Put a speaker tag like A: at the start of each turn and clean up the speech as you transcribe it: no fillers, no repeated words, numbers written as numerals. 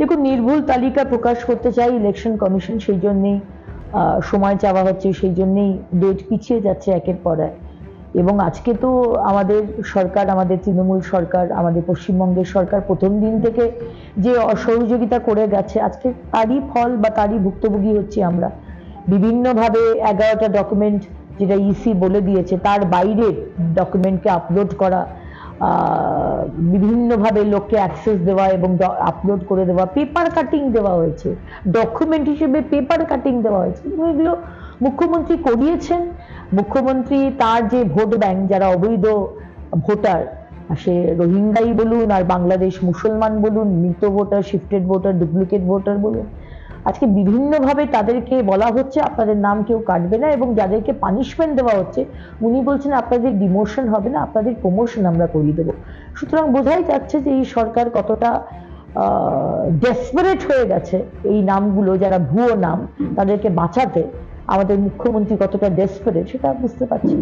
A: দেখুন, নির্ভুল তালিকা প্রকাশ করতে চাই ইলেকশন কমিশন, সেই জন্যেই সময় চাওয়া হচ্ছে, সেই জন্যেই ডেট পিছিয়ে যাচ্ছে একের পর এক। এবং আজকে তো আমাদের সরকার, আমাদের তৃণমূল সরকার, আমাদের পশ্চিমবঙ্গের সরকার প্রথম দিন থেকে যে অসহযোগিতা করে গেছে, আজকে তারই ফল বা তারই ভুক্তভোগী হচ্ছি আমরা। বিভিন্নভাবে 11টা ডকুমেন্ট যেটা ইসি বলে দিয়েছে তার বাইরের ডকুমেন্টকে আপলোড করা, বিভিন্নভাবে লোককে অ্যাক্সেস দেওয়া এবং আপলোড করে দেওয়া, পেপার কাটিং দেওয়া হয়েছে, ডকুমেন্ট হিসেবে পেপার কাটিং দেওয়া হয়েছে। এগুলো মুখ্যমন্ত্রী করিয়েছেন। মুখ্যমন্ত্রী তার যে ভোট ব্যাংক, যারা অবৈধ ভোটার, সে রোহিঙ্গাই বলুন আর বাংলাদেশ মুসলমান বলুন, মৃত voter, shifted voter, duplicate voter বলুন, আজকে বিভিন্নভাবে তাদেরকে বলা হচ্ছে আপনাদের নাম কেউ কাটবে না, এবং যাদেরকে পানিশমেন্ট দেওয়া হচ্ছে উনি বলছেন আপনাদের ডিমোশন হবে না, আপনাদের প্রমোশন আমরা করিয়ে দেবো। সুতরাং বোঝাই যাচ্ছে যে এই সরকার কতটা ডেসপারেট হয়ে গেছে এই নামগুলো, যারা ভুয়ো নাম, তাদেরকে বাঁচাতে আমাদের মুখ্যমন্ত্রী কতটা ডেসপারেট সেটা বুঝতে পারছি।